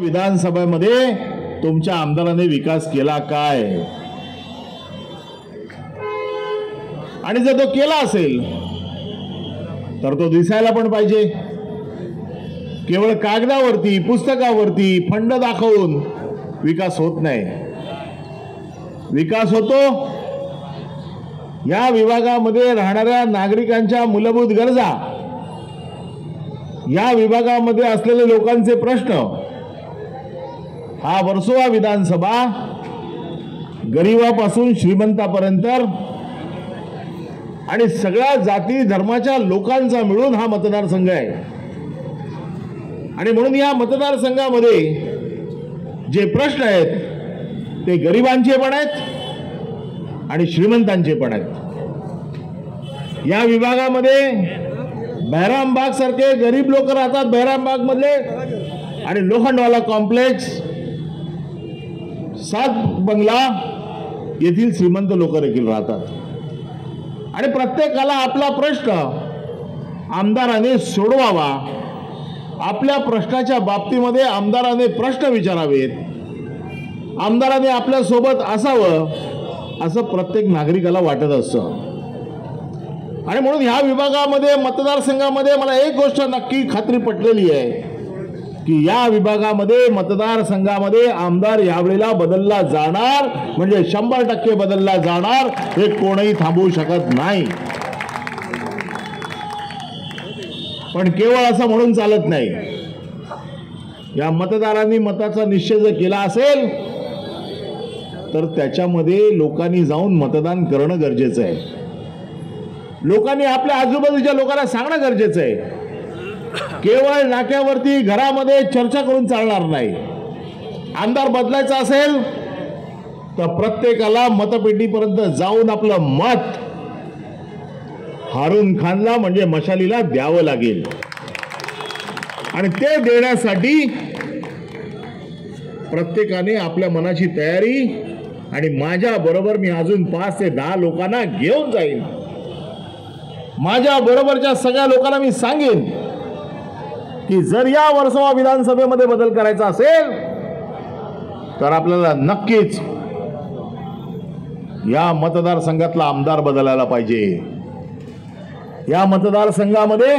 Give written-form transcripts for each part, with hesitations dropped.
विधानसभेमध्ये तुमच्या आमदारांनी विकास केला काय? आणि जर तो केला असेल तर तो दिसायला पण पाहिजे. केवळ कागदावरती पुस्तकावरती फंड दाखवून विकास होत नाही. विकास होतो या विभागामध्ये राहणाऱ्या नागरिकांच्या मूलभूत गरजा, या विभागामध्ये असलेले लोकांचे प्रश्न. हा वर्सोवा विधानसभा गरीबापासून श्रीमंतापर्यंत आणि सगळ्या जाती धर्माच्या लोकांचा मिळून हा मतदारसंघ आहे. आणि म्हणून या मतदारसंघामध्ये जे प्रश्न आहेत ते गरिबांचे पण आहेत आणि श्रीमंतांचे पण आहेत. या विभागामध्ये बहिरामबाग सारखे गरीब लोक राहतात, बहिरामबाग मधले, आणि लोखंडवाला कॉम्प्लेक्स, सात बंगला येथील श्रीमंत लोक देखील राहतात. आणि प्रत्येकाला आपला प्रश्न आमदाराने सोडवावा. आपल्या प्रश्नाच्या बाबतीमध्ये आमदाराने प्रश्न विचारावेत, आमदाराने आपल्या सोबत असावं असं प्रत्येक नागरिकाला वाटत असतं. आणि म्हणून ह्या विभागामध्ये मतदारसंघामध्ये मला एक गोष्ट नक्की खात्री पटलेली आहे की या विभागामध्ये मतदारसंघामध्ये आमदार यावेळेला बदलला जाणार, म्हणजे 100% बदलला जाणार, हे कोणीही थांबवू शकत नाही. पण केवळ असं म्हणून चालत नाही. या मतदारांनी मताचा निश्चय जर केला असेल तर त्याच्यामध्ये लोकांनी जाऊन मतदान करणं गरजेचं आहे. लोकांनी आपल्या आजूबाजूच्या लोकांना सांगणं गरजेचं आहे. केवळ नाक्यावरती घरामध्ये चर्चा करून चालणार नाही. आमदार बदलायचा असेल तर प्रत्येकाला मतपेटीपर्यंत जाऊन आपलं मत हारून खानला म्हणजे मशालीला द्यावं लागेल. आणि ते देण्यासाठी प्रत्येकाने आपल्या मनाची तयारी, आणि माझ्या बरोबर मी अजून 5 ते 10 लोकांना घेऊन जाईन. माझ्या बरोबरच्या सगळ्या लोकांना मी सांगेन की जर या वर्सोवा विधानसभेमध्ये बदल करायचा असेल तर आपल्याला नक्कीच या मतदारसंघातला आमदार बदलायला पाहिजे. या मतदारसंघामध्ये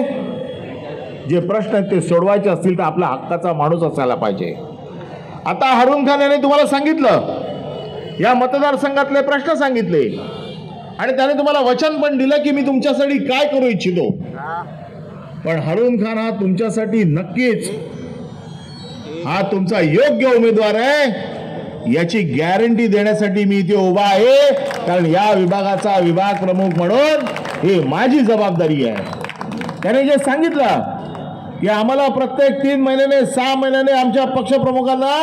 जे प्रश्न आहेत ते सोडवायचे असतील तर आपल्या हक्काचा माणूस असायला पाहिजे. आता हारून खान यांनी तुम्हाला सांगितलं, या मतदारसंघातले प्रश्न सांगितले, आणि त्याने तुम्हाला वचन पण दिलं की मी तुमच्यासाठी काय करू इच्छितो. पण हारून खान हा तुमच्यासाठी नक्कीच हा तुमचा योग्य उमेदवार आहे याची गॅरंटी देण्यासाठी मी इथे उभा आहे. कारण या विभागाचा विभाग प्रमुख म्हणून ही माझी जबाबदारी आहे. त्याने जे सांगितलं की आम्हाला प्रत्येक 3 महिन्याने 6 महिन्याने आमच्या पक्षप्रमुखांना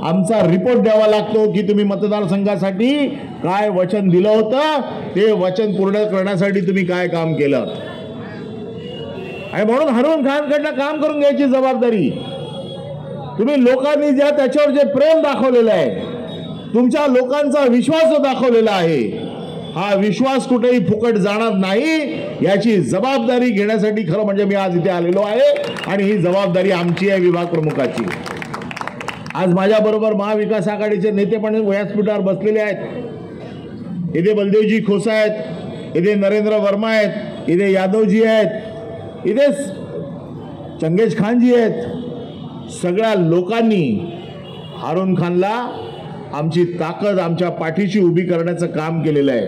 आमचा रिपोर्ट द्यावा लागतो की तुम्ही मतदारसंघासाठी काय वचन दिलं होतं, ते वचन पूर्ण करण्यासाठी तुम्ही काय काम केलं. आणि म्हणून हारून खानकडनं काम करून घ्यायची जबाबदारी. तुम्ही लोकांनी ज्या त्याच्यावर जे प्रेम दाखवलेलं आहे, तुमच्या लोकांचा विश्वास दाखवलेला आहे, हा विश्वास कुठेही फुकट जाणार नाही याची जबाबदारी घेण्यासाठी खरं म्हणजे मी आज इथे आलेलो आहे. आणि ही जबाबदारी आमची आहे, विभाग प्रमुखाची. आज माझ्याबरोबर महाविकास आघाडीचे नेते पण व्यासपीठावर बसलेले आहेत. इथे बलदेवजी खोसा आहेत, इथे नरेंद्र वर्मा आहेत, इथे यादवजी आहेत, इथे चंगेज खानजी आहेत. सगळ्या लोकांनी हारून खानला आमची ताकद, आमच्या पाठीशी उभी करण्याचं काम केलेलं आहे.